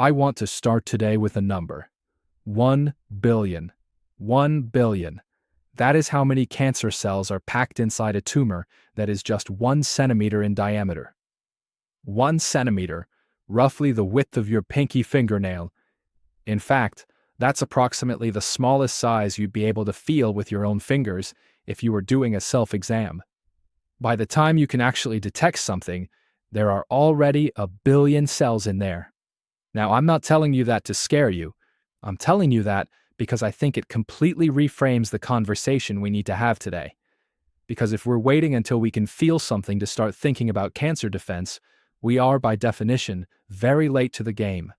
I want to start today with a number. 1 billion. 1 billion. That is how many cancer cells are packed inside a tumor that is just 1 centimeter in diameter. 1 centimeter, roughly the width of your pinky fingernail. In fact, that's approximately the smallest size you'd be able to feel with your own fingers if you were doing a self-exam. By the time you can actually detect something, there are already a billion cells in there. Now, I'm not telling you that to scare you. I'm telling you that because I think it completely reframes the conversation we need to have today. Because if we're waiting until we can feel something to start thinking about cancer defense, we are, by definition, very late to the game.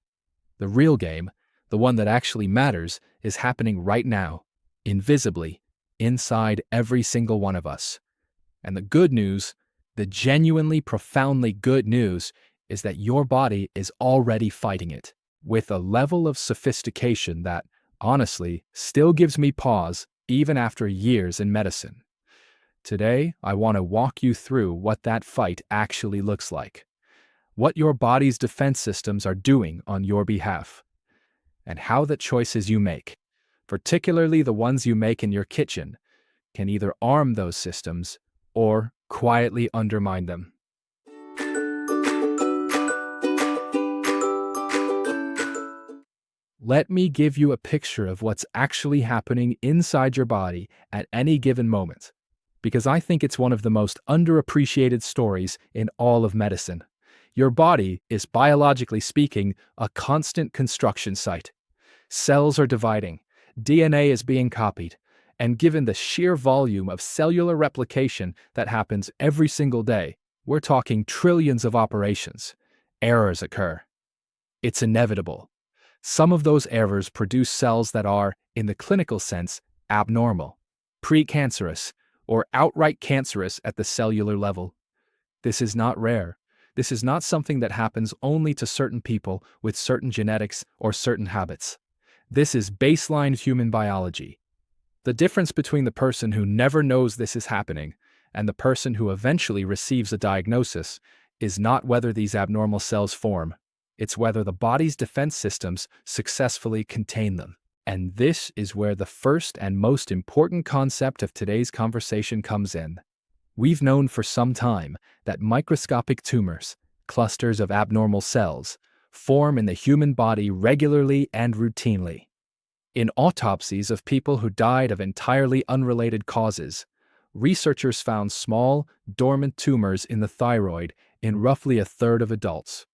The real game, the one that actually matters, is happening right now, invisibly, inside every single one of us. And the good news, the genuinely profoundly good news, is that your body is already fighting it, with a level of sophistication that, honestly, still gives me pause even after years in medicine. Today, I want to walk you through what that fight actually looks like, what your body's defense systems are doing on your behalf, and how the choices you make, particularly the ones you make in your kitchen, can either arm those systems or quietly undermine them. Let me give you a picture of what's actually happening inside your body at any given moment, because I think it's one of the most underappreciated stories in all of medicine. Your body is, biologically speaking, a constant construction site. Cells are dividing, DNA is being copied, and given the sheer volume of cellular replication that happens every single day, we're talking trillions of operations. Errors occur. It's inevitable. Some of those errors produce cells that are, in the clinical sense, abnormal, precancerous, or outright cancerous at the cellular level. This is not rare. This is not something that happens only to certain people with certain genetics or certain habits. This is baseline human biology. The difference between the person who never knows this is happening and the person who eventually receives a diagnosis is not whether these abnormal cells form. It's whether the body's defense systems successfully contain them. And this is where the first and most important concept of today's conversation comes in. We've known for some time that microscopic tumors, clusters of abnormal cells, form in the human body regularly and routinely. In autopsies of people who died of entirely unrelated causes, researchers found small, dormant tumors in the thyroid in roughly a third of adults.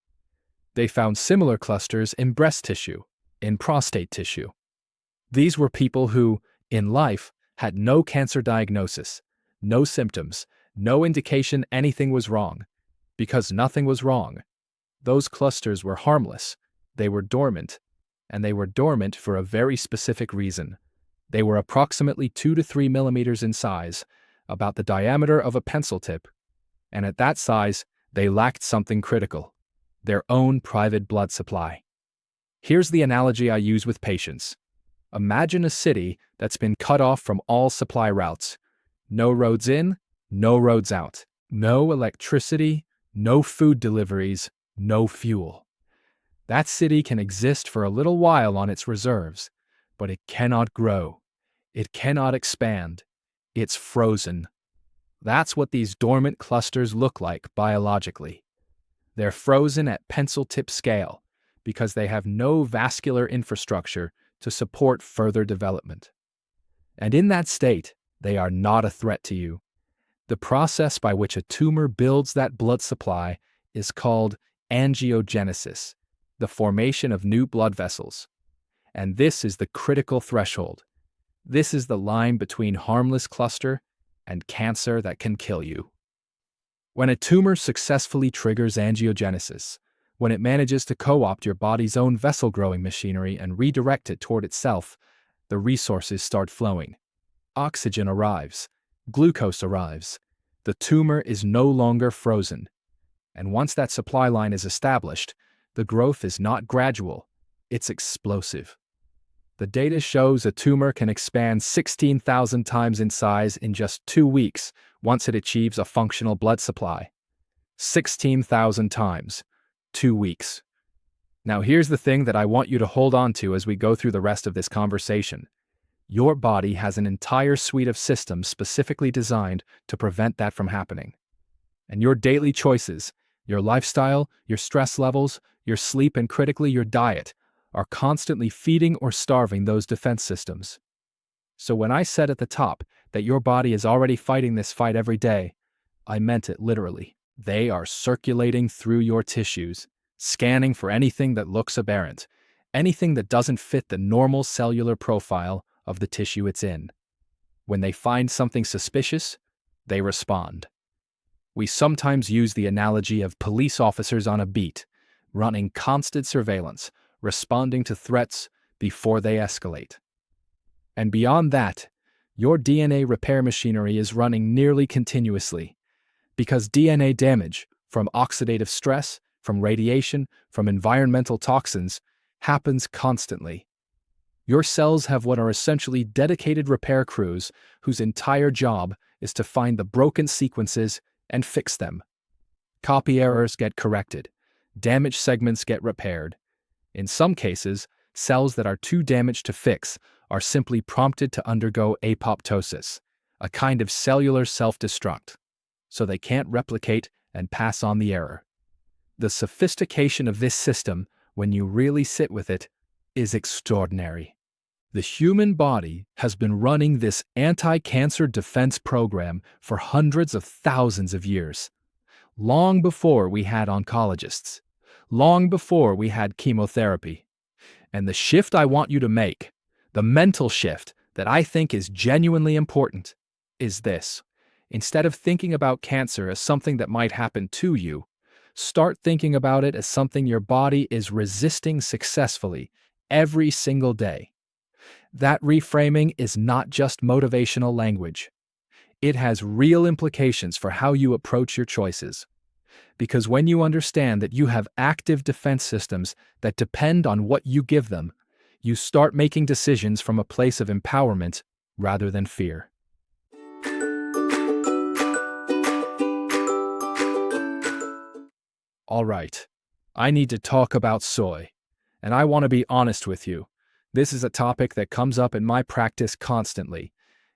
They found similar clusters in breast tissue, in prostate tissue. These were people who, in life, had no cancer diagnosis, no symptoms, no indication anything was wrong, because nothing was wrong. Those clusters were harmless, they were dormant, and they were dormant for a very specific reason. They were approximately 2 to 3 millimeters in size, about the diameter of a pencil tip, and at that size, they lacked something critical: their own private blood supply. Here's the analogy I use with patients. Imagine a city that's been cut off from all supply routes. No roads in, no roads out. No electricity, no food deliveries, no fuel. That city can exist for a little while on its reserves, but it cannot grow. It cannot expand. It's frozen. That's what these dormant clusters look like biologically. They're frozen at pencil tip scale because they have no vascular infrastructure to support further development. And in that state, they are not a threat to you. The process by which a tumor builds that blood supply is called angiogenesis, the formation of new blood vessels. And this is the critical threshold. This is the line between harmless cluster and cancer that can kill you. When a tumor successfully triggers angiogenesis, when it manages to co-opt your body's own vessel-growing machinery and redirect it toward itself, the resources start flowing. Oxygen arrives. Glucose arrives. The tumor is no longer frozen. And once that supply line is established, the growth is not gradual, it's explosive. The data shows a tumor can expand 16,000 times in size in just 2 weeks once it achieves a functional blood supply. 16,000 times, 2 weeks. Now, here's the thing that I want you to hold on to as we go through the rest of this conversation. Your body has an entire suite of systems specifically designed to prevent that from happening. And your daily choices, your lifestyle, your stress levels, your sleep, and critically, your diet, are constantly feeding or starving those defense systems. So when I said at the top that your body is already fighting this fight every day, I meant it literally. They are circulating through your tissues, scanning for anything that looks aberrant, anything that doesn't fit the normal cellular profile of the tissue it's in. When they find something suspicious, they respond. We sometimes use the analogy of police officers on a beat, running constant surveillance, responding to threats before they escalate. And beyond that, your DNA repair machinery is running nearly continuously, because DNA damage from oxidative stress, from radiation, from environmental toxins, happens constantly. Your cells have what are essentially dedicated repair crews whose entire job is to find the broken sequences and fix them. Copy errors get corrected. Damaged segments get repaired. In some cases, cells that are too damaged to fix are simply prompted to undergo apoptosis, a kind of cellular self-destruct, so they can't replicate and pass on the error. The sophistication of this system, when you really sit with it, is extraordinary. The human body has been running this anti-cancer defense program for hundreds of thousands of years, long before we had oncologists, long before we had chemotherapy. And the shift I want you to make, the mental shift that I think is genuinely important, is this. Instead of thinking about cancer as something that might happen to you, start thinking about it as something your body is resisting successfully every single day. That reframing is not just motivational language. It has real implications for how you approach your choices. Because when you understand that you have active defense systems that depend on what you give them, you start making decisions from a place of empowerment rather than fear. All right, I need to talk about soy. And I want to be honest with you. This is a topic that comes up in my practice constantly.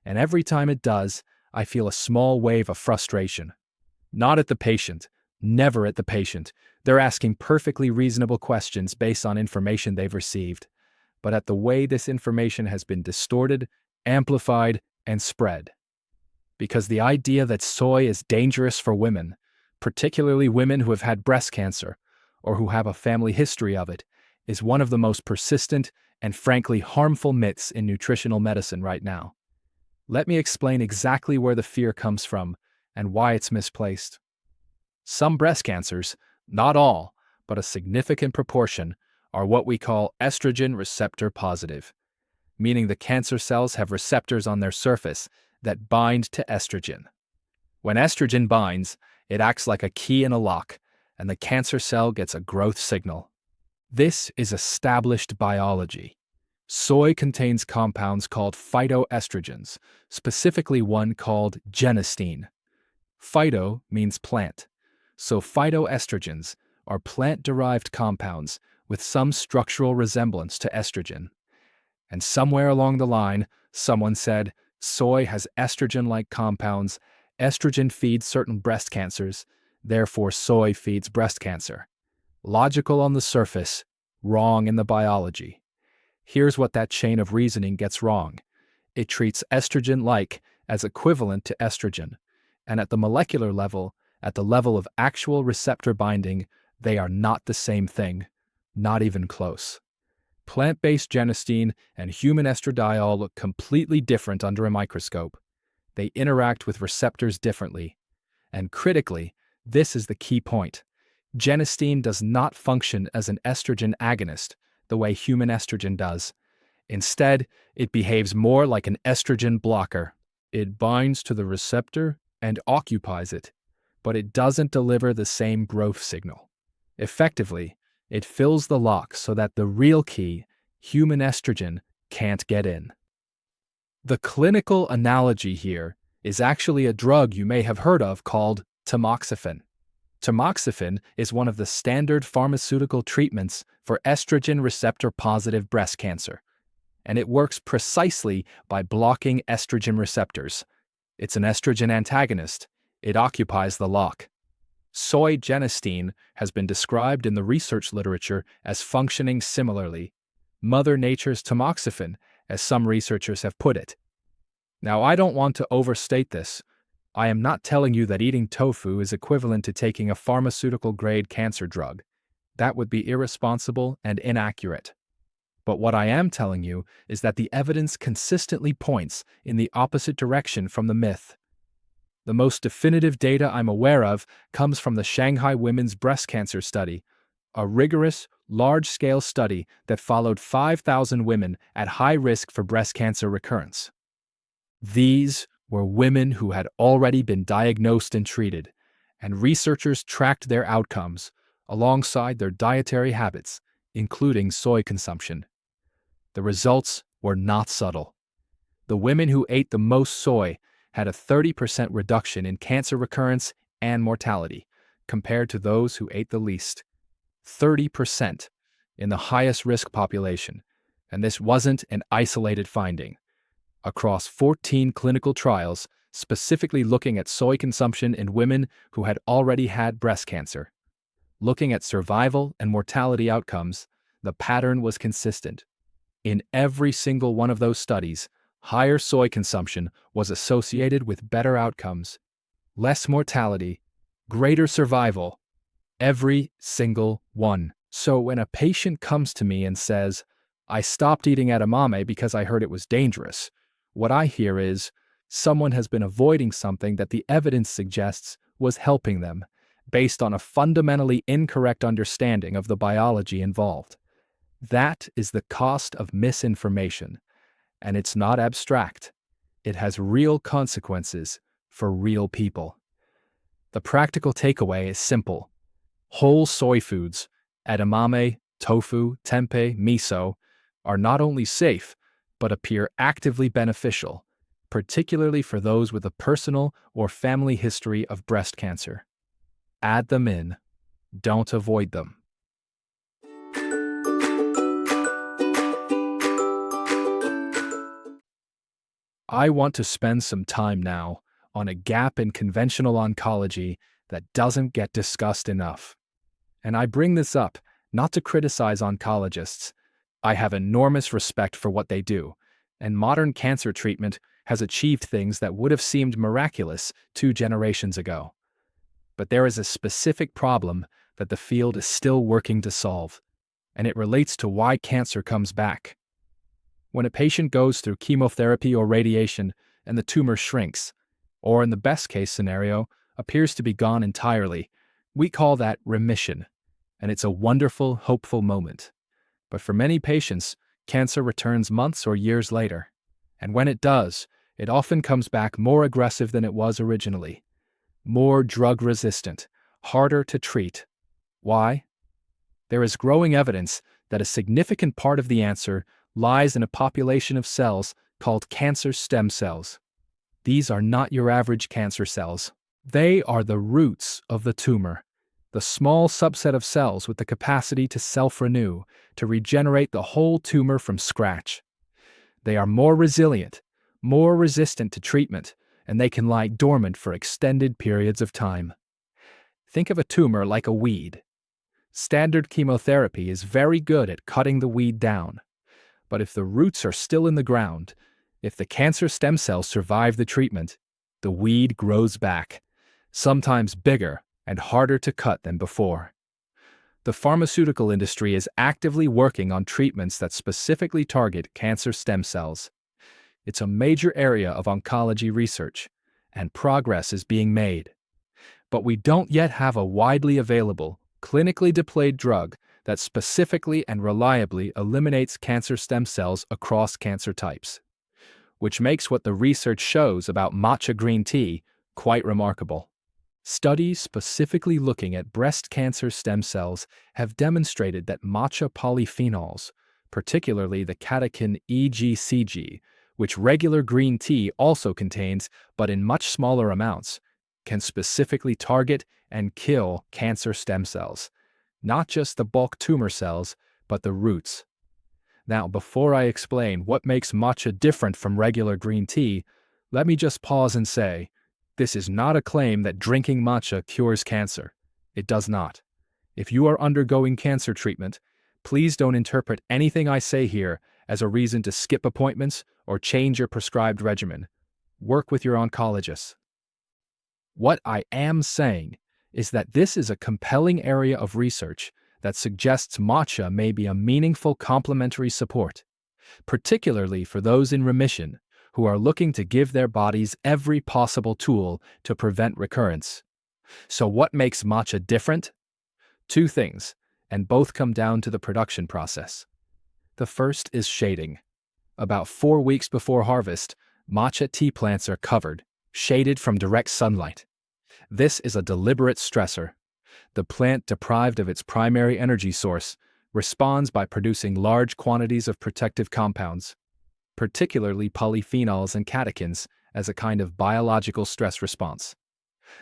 And every time it does, I feel a small wave of frustration. Not at the patient. Never at the patient. They're asking perfectly reasonable questions based on information they've received. But at the way this information has been distorted, amplified, and spread. Because the idea that soy is dangerous for women, particularly women who have had breast cancer, or who have a family history of it, is one of the most persistent and frankly harmful myths in nutritional medicine right now. Let me explain exactly where the fear comes from and why it's misplaced. Some breast cancers, not all, but a significant proportion, are what we call estrogen receptor positive, meaning the cancer cells have receptors on their surface that bind to estrogen. When estrogen binds, it acts like a key in a lock, and the cancer cell gets a growth signal. This is established biology. Soy contains compounds called phytoestrogens, specifically one called genistein. Phyto means plant, so phytoestrogens are plant-derived compounds with some structural resemblance to estrogen. And somewhere along the line, someone said, soy has estrogen-like compounds, estrogen feeds certain breast cancers, therefore soy feeds breast cancer. Logical on the surface, wrong in the biology. Here's what that chain of reasoning gets wrong. It treats estrogen-like as equivalent to estrogen, and at the molecular level, at the level of actual receptor binding, they are not the same thing, not even close. Plant-based genistein and human estradiol look completely different under a microscope. They interact with receptors differently. And critically, this is the key point. Genistein does not function as an estrogen agonist the way human estrogen does. Instead, it behaves more like an estrogen blocker. It binds to the receptor and occupies it, but it doesn't deliver the same growth signal. Effectively, it fills the lock so that the real key, human estrogen, can't get in. The clinical analogy here is actually a drug you may have heard of called tamoxifen. Tamoxifen is one of the standard pharmaceutical treatments for estrogen receptor-positive breast cancer, and it works precisely by blocking estrogen receptors. It's an estrogen antagonist. It occupies the lock. Soy genistein has been described in the research literature as functioning similarly. Mother Nature's tamoxifen, as some researchers have put it. Now, I don't want to overstate this. I am not telling you that eating tofu is equivalent to taking a pharmaceutical-grade cancer drug. That would be irresponsible and inaccurate. But what I am telling you is that the evidence consistently points in the opposite direction from the myth. The most definitive data I'm aware of comes from the Shanghai Women's Breast Cancer Study, a rigorous, large-scale study that followed 5,000 women at high risk for breast cancer recurrence. These were women who had already been diagnosed and treated, and researchers tracked their outcomes alongside their dietary habits, including soy consumption. The results were not subtle. The women who ate the most soy had a 30% reduction in cancer recurrence and mortality, compared to those who ate the least. 30% in the highest risk population, and this wasn't an isolated finding. Across 14 clinical trials, specifically looking at soy consumption in women who had already had breast cancer. Looking at survival and mortality outcomes, the pattern was consistent. In every single one of those studies, higher soy consumption was associated with better outcomes, less mortality, greater survival. Every single one. So when a patient comes to me and says, "I stopped eating edamame because I heard it was dangerous," what I hear is, someone has been avoiding something that the evidence suggests was helping them, based on a fundamentally incorrect understanding of the biology involved. That is the cost of misinformation, and it's not abstract. It has real consequences for real people. The practical takeaway is simple. Whole soy foods, edamame, tofu, tempeh, miso, are not only safe, but appear actively beneficial, particularly for those with a personal or family history of breast cancer. Add them in. Don't avoid them. I want to spend some time now on a gap in conventional oncology that doesn't get discussed enough. And I bring this up not to criticize oncologists. I have enormous respect for what they do, and modern cancer treatment has achieved things that would have seemed miraculous 2 generations ago. But there is a specific problem that the field is still working to solve, and it relates to why cancer comes back. When a patient goes through chemotherapy or radiation and the tumor shrinks, or in the best-case scenario, appears to be gone entirely, we call that remission, and it's a wonderful, hopeful moment. But for many patients, cancer returns months or years later, and when it does, it often comes back more aggressive than it was originally, more drug-resistant, harder to treat. Why? There is growing evidence that a significant part of the answer lies in a population of cells called cancer stem cells. These are not your average cancer cells. They are the roots of the tumor, the small subset of cells with the capacity to self-renew, to regenerate the whole tumor from scratch. They are more resilient, more resistant to treatment, and they can lie dormant for extended periods of time. Think of a tumor like a weed. Standard chemotherapy is very good at cutting the weed down. But if the roots are still in the ground, if the cancer stem cells survive the treatment, the weed grows back, sometimes bigger and harder to cut than before. The pharmaceutical industry is actively working on treatments that specifically target cancer stem cells. It's a major area of oncology research, and progress is being made. But we don't yet have a widely available, clinically deployed drug that specifically and reliably eliminates cancer stem cells across cancer types, which makes what the research shows about matcha green tea quite remarkable. Studies specifically looking at breast cancer stem cells have demonstrated that matcha polyphenols, particularly the catechin EGCG, which regular green tea also contains but in much smaller amounts, can specifically target and kill cancer stem cells, not just the bulk tumor cells, but the roots. Now, before I explain what makes matcha different from regular green tea, let me just pause and say, this is not a claim that drinking matcha cures cancer. It does not. If you are undergoing cancer treatment, please don't interpret anything I say here as a reason to skip appointments or change your prescribed regimen. Work with your oncologist. What I am saying is that this is a compelling area of research that suggests matcha may be a meaningful complementary support, particularly for those in remission who are looking to give their bodies every possible tool to prevent recurrence. So what makes matcha different? Two things, and both come down to the production process. The first is shading. About 4 weeks before harvest, matcha tea plants are covered, shaded from direct sunlight. This is a deliberate stressor. The plant, deprived of its primary energy source, responds by producing large quantities of protective compounds, particularly polyphenols and catechins, as a kind of biological stress response.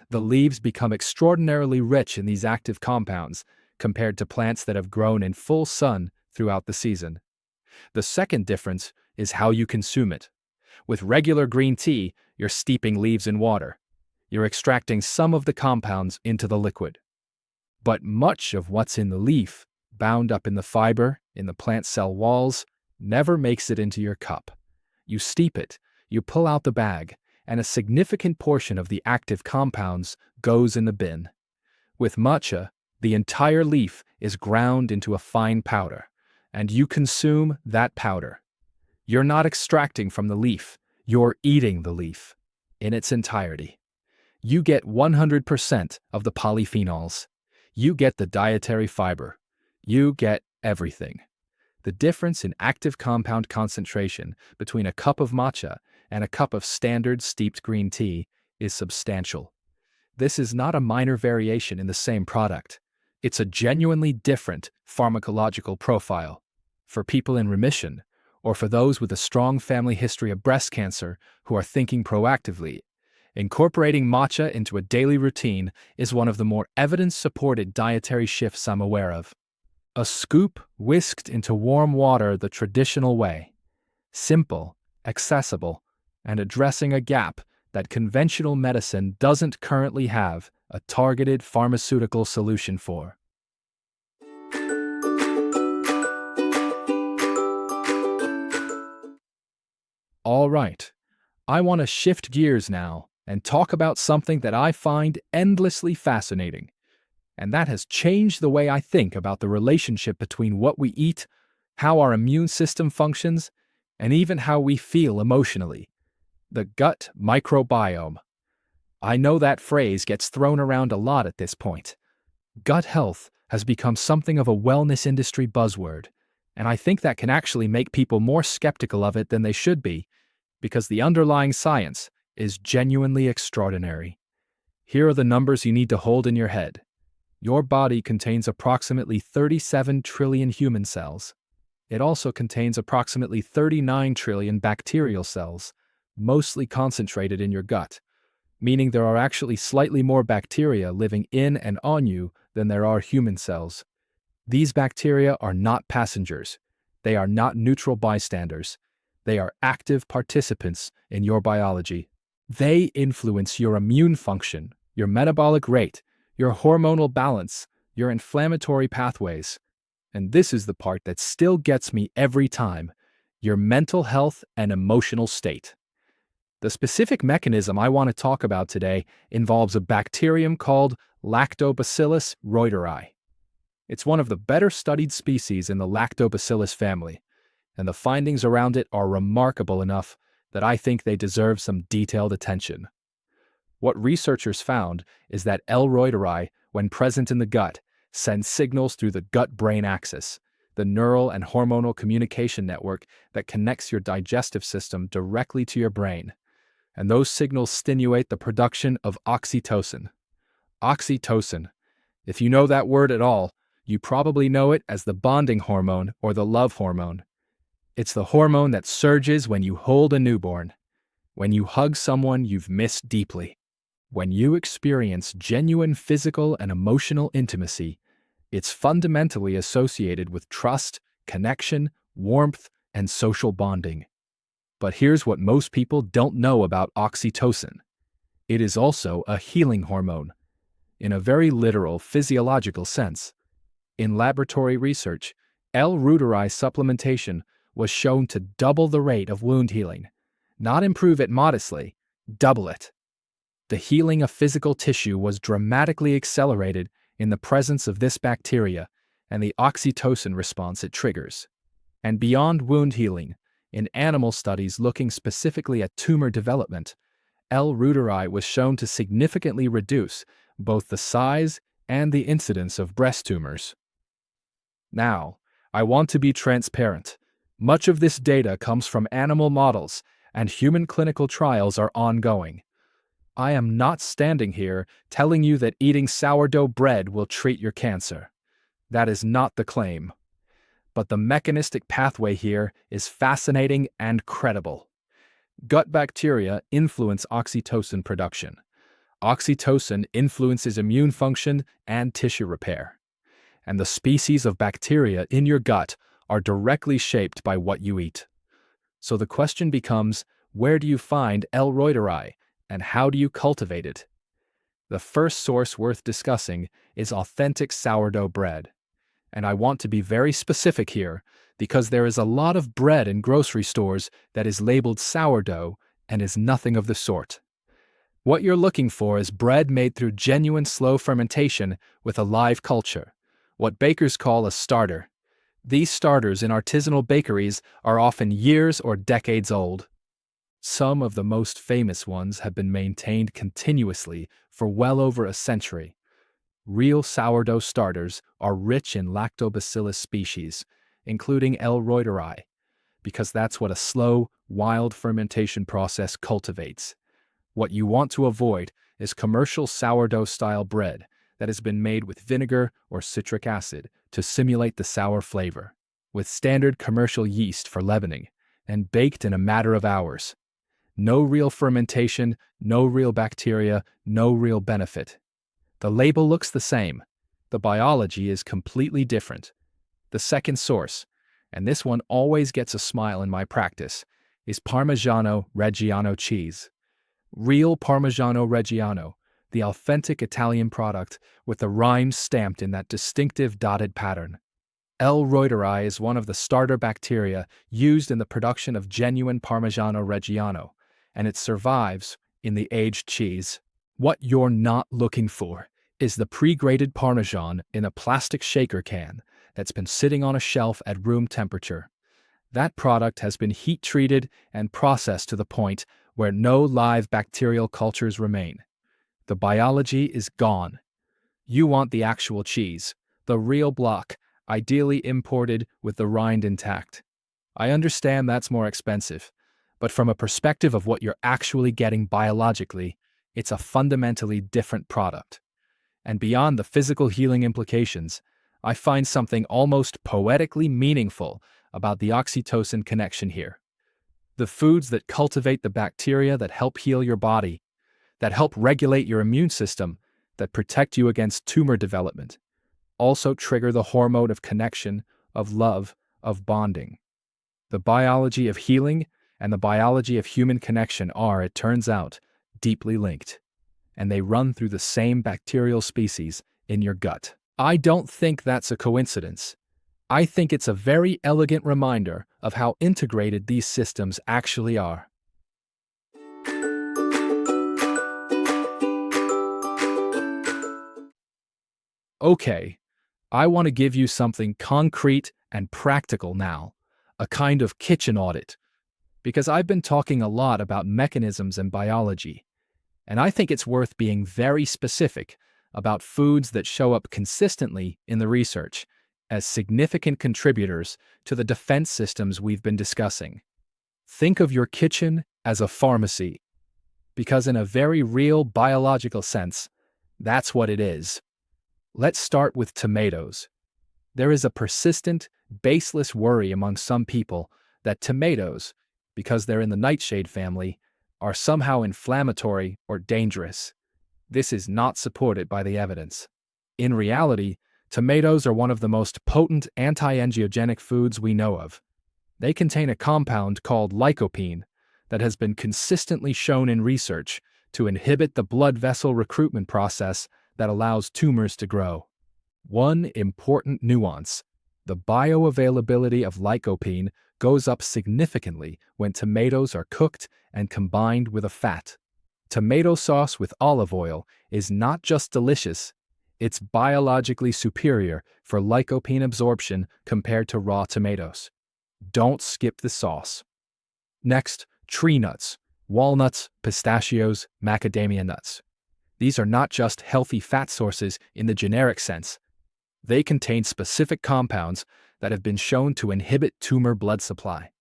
The leaves become extraordinarily rich in these active compounds compared to plants that have grown in full sun throughout the season. The second difference is how you consume it. With regular green tea, you're steeping leaves in water. You're extracting some of the compounds into the liquid. But much of what's in the leaf, bound up in the fiber, in the plant cell walls, never makes it into your cup. You steep it, you pull out the bag, and a significant portion of the active compounds goes in the bin. With matcha, the entire leaf is ground into a fine powder, and you consume that powder. You're not extracting from the leaf, you're eating the leaf in its entirety. You get 100% of the polyphenols. You get the dietary fiber. You get everything. The difference in active compound concentration between a cup of matcha and a cup of standard steeped green tea is substantial. This is not a minor variation in the same product. It's a genuinely different pharmacological profile. For people in remission, or for those with a strong family history of breast cancer who are thinking proactively, incorporating matcha into a daily routine is one of the more evidence-supported dietary shifts I'm aware of. A scoop whisked into warm water the traditional way. Simple, accessible, and addressing a gap that conventional medicine doesn't currently have a targeted pharmaceutical solution for. All right, I want to shift gears now and talk about something that I find endlessly fascinating, and that has changed the way I think about the relationship between what we eat, how our immune system functions, and even how we feel emotionally. The gut microbiome. I know that phrase gets thrown around a lot at this point. Gut health has become something of a wellness industry buzzword, and I think that can actually make people more skeptical of it than they should be, because the underlying science is genuinely extraordinary. Here are the numbers you need to hold in your head. Your body contains approximately 37 trillion human cells. It also contains approximately 39 trillion bacterial cells, mostly concentrated in your gut, meaning there are actually slightly more bacteria living in and on you than there are human cells. These bacteria are not passengers. They are not neutral bystanders. They are active participants in your biology. They influence your immune function, your metabolic rate, your hormonal balance, your inflammatory pathways. And this is the part that still gets me every time: your mental health and emotional state. The specific mechanism I want to talk about today involves a bacterium called Lactobacillus reuteri. It's one of the better studied species in the Lactobacillus family, and the findings around it are remarkable enough that I think they deserve some detailed attention. What researchers found is that L. reuteri, when present in the gut, sends signals through the gut-brain axis, the neural and hormonal communication network that connects your digestive system directly to your brain. And those signals stimulate the production of oxytocin. Oxytocin. If you know that word at all, you probably know it as the bonding hormone or the love hormone. It's the hormone that surges when you hold a newborn, when you hug someone you've missed deeply, When you experience genuine physical and emotional intimacy, it's fundamentally associated with trust, connection, warmth, and social bonding. But here's what most people don't know about oxytocin. It is also a healing hormone, in a very literal physiological sense. In laboratory research, L-reuteri supplementation was shown to double the rate of wound healing. Not improve it modestly, double it. The healing of physical tissue was dramatically accelerated in the presence of this bacteria and the oxytocin response it triggers. And beyond wound healing, in animal studies looking specifically at tumor development, L-reuteri was shown to significantly reduce both the size and the incidence of breast tumors. Now, I want to be transparent. Much of this data comes from animal models, and human clinical trials are ongoing. I am not standing here telling you that eating sourdough bread will treat your cancer. That is not the claim. But the mechanistic pathway here is fascinating and credible. Gut bacteria influence oxytocin production. Oxytocin influences immune function and tissue repair. And the species of bacteria in your gut are directly shaped by what you eat. So the question becomes, where do you find L-reuteri, and how do you cultivate it? The first source worth discussing is authentic sourdough bread. And I want to be very specific here, because there is a lot of bread in grocery stores that is labeled sourdough and is nothing of the sort. What you're looking for is bread made through genuine slow fermentation with a live culture, what bakers call a starter. These starters in artisanal bakeries are often years or decades old. Some of the most famous ones have been maintained continuously for well over a century. Real sourdough starters are rich in lactobacillus species, including L-reuteri, because that's what a slow, wild fermentation process cultivates. What you want to avoid is commercial sourdough-style bread that has been made with vinegar or citric acid to simulate the sour flavor, with standard commercial yeast for leavening, and baked in a matter of hours. No real fermentation, no real bacteria, no real benefit. The label looks the same. The biology is completely different. The second source, and this one always gets a smile in my practice, is Parmigiano Reggiano cheese. Real Parmigiano Reggiano, the authentic Italian product with the rind stamped in that distinctive dotted pattern. L-reuteri is one of the starter bacteria used in the production of genuine Parmigiano Reggiano, and it survives in the aged cheese. What you're not looking for is the pre-grated Parmesan in a plastic shaker can that's been sitting on a shelf at room temperature. That product has been heat-treated and processed to the point where no live bacterial cultures remain. The biology is gone. You want the actual cheese, the real block, ideally imported with the rind intact. I understand that's more expensive, but from a perspective of what you're actually getting biologically, it's a fundamentally different product. And beyond the physical healing implications, I find something almost poetically meaningful about the oxytocin connection here. The foods that cultivate the bacteria that help heal your body, that help regulate your immune system, that protect you against tumor development, also trigger the hormone of connection, of love, of bonding. The biology of healing and the biology of human connection are, it turns out, deeply linked, and they run through the same bacterial species in your gut. I don't think that's a coincidence. I think it's a very elegant reminder of how integrated these systems actually are. Okay, I want to give you something concrete and practical now, a kind of kitchen audit, because I've been talking a lot about mechanisms and biology, and I think it's worth being very specific about foods that show up consistently in the research as significant contributors to the defense systems we've been discussing. Think of your kitchen as a pharmacy, because in a very real biological sense, that's what it is. Let's start with tomatoes. There is a persistent, baseless worry among some people that tomatoes, because they're in the nightshade family, are somehow inflammatory or dangerous. This is not supported by the evidence. In reality, tomatoes are one of the most potent anti-angiogenic foods we know of. They contain a compound called lycopene that has been consistently shown in research to inhibit the blood vessel recruitment process that allows tumors to grow. One important nuance: the bioavailability of lycopene goes up significantly when tomatoes are cooked and combined with a fat. Tomato sauce with olive oil is not just delicious, it's biologically superior for lycopene absorption compared to raw tomatoes. Don't skip the sauce. Next, tree nuts, walnuts, pistachios, macadamia nuts. These are not just healthy fat sources in the generic sense. They contain specific compounds that have been shown to inhibit tumor blood supply.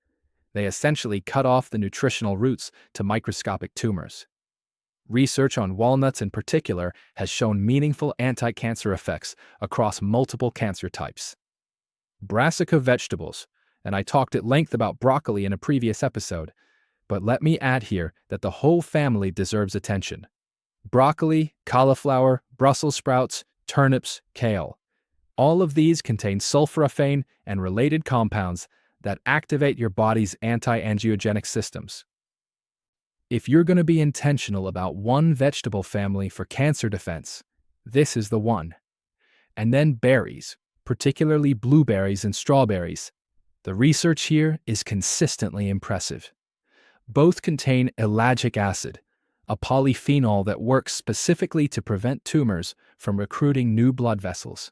They essentially cut off the nutritional routes to microscopic tumors. Research on walnuts in particular has shown meaningful anti-cancer effects across multiple cancer types. Brassica vegetables, and I talked at length about broccoli in a previous episode, but let me add here that the whole family deserves attention. Broccoli, cauliflower, Brussels sprouts, turnips, kale. All of these contain sulforaphane and related compounds that activate your body's anti-angiogenic systems. If you're going to be intentional about one vegetable family for cancer defense, this is the one. And then berries, particularly blueberries and strawberries. The research here is consistently impressive. Both contain ellagic acid, a polyphenol that works specifically to prevent tumors from recruiting new blood vessels.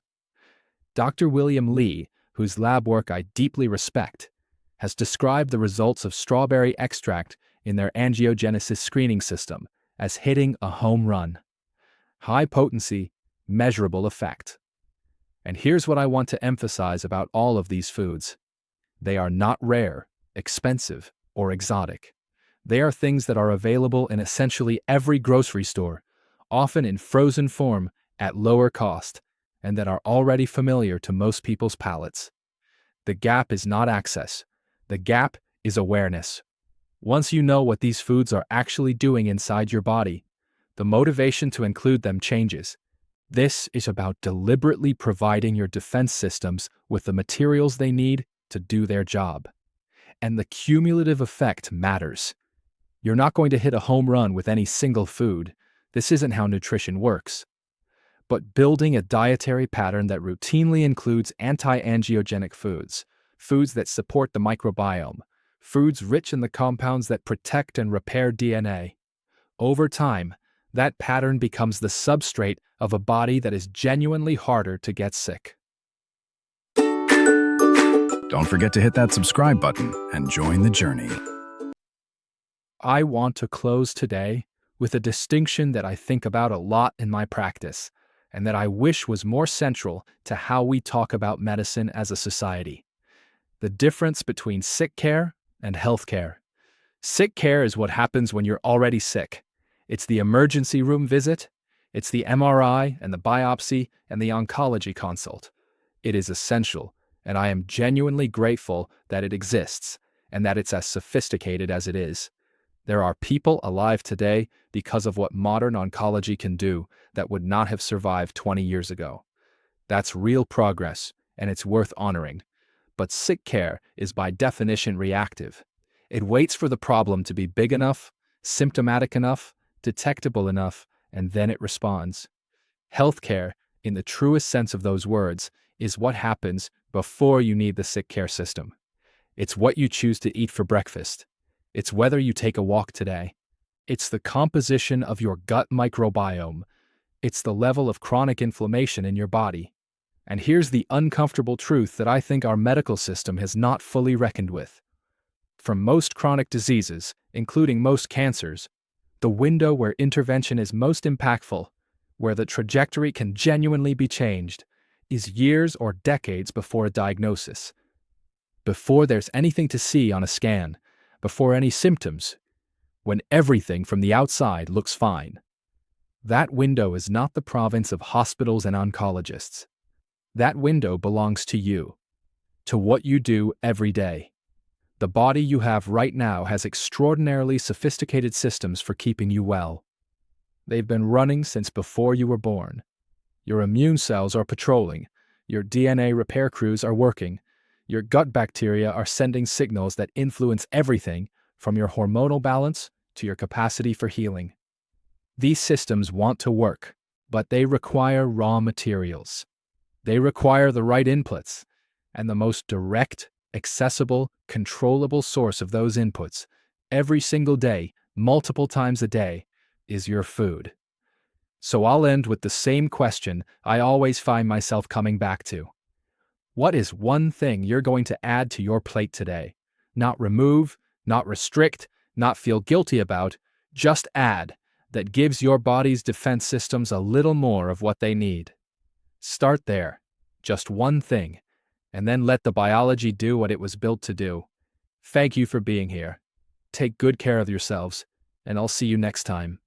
Dr. William Lee, whose lab work I deeply respect, has described the results of strawberry extract in their angiogenesis screening system as hitting a home run. High potency, measurable effect. And here's what I want to emphasize about all of these foods. They are not rare, expensive, or exotic. They are things that are available in essentially every grocery store, often in frozen form at lower cost, and that are already familiar to most people's palates. The gap is not access. The gap is awareness. Once you know what these foods are actually doing inside your body, the motivation to include them changes. This is about deliberately providing your defense systems with the materials they need to do their job. And the cumulative effect matters. You're not going to hit a home run with any single food. This isn't how nutrition works. But building a dietary pattern that routinely includes anti-angiogenic foods, foods that support the microbiome, foods rich in the compounds that protect and repair DNA. Over time, that pattern becomes the substrate of a body that is genuinely harder to get sick. Don't forget to hit that subscribe button and join the journey. I want to close today with a distinction that I think about a lot in my practice, and that I wish was more central to how we talk about medicine as a society. The difference between sick care and health care. Sick care is what happens when you're already sick. It's the emergency room visit, it's the MRI and the biopsy and the oncology consult. It is essential, and I am genuinely grateful that it exists and that it's as sophisticated as it is. There are people alive today because of what modern oncology can do that would not have survived 20 years ago. That's real progress, and it's worth honoring. But sick care is by definition reactive. It waits for the problem to be big enough, symptomatic enough, detectable enough, and then it responds. Healthcare, in the truest sense of those words, is what happens before you need the sick care system. It's what you choose to eat for breakfast. It's whether you take a walk today. It's the composition of your gut microbiome. It's the level of chronic inflammation in your body. And here's the uncomfortable truth that I think our medical system has not fully reckoned with. For most chronic diseases, including most cancers, the window where intervention is most impactful, where the trajectory can genuinely be changed, is years or decades before a diagnosis. Before there's anything to see on a scan, before any symptoms, when everything from the outside looks fine. That window is not the province of hospitals and oncologists. That window belongs to you, to what you do every day. The body you have right now has extraordinarily sophisticated systems for keeping you well. They've been running since before you were born. Your immune cells are patrolling, your DNA repair crews are working, your gut bacteria are sending signals that influence everything from your hormonal balance to your capacity for healing. These systems want to work, but they require raw materials. They require the right inputs, and the most direct, accessible, controllable source of those inputs, every single day, multiple times a day, is your food. So I'll end with the same question I always find myself coming back to. What is one thing you're going to add to your plate today? Not remove, not restrict, not feel guilty about, just add, that gives your body's defense systems a little more of what they need. Start there, just one thing, and then let the biology do what it was built to do. Thank you for being here. Take good care of yourselves, and I'll see you next time.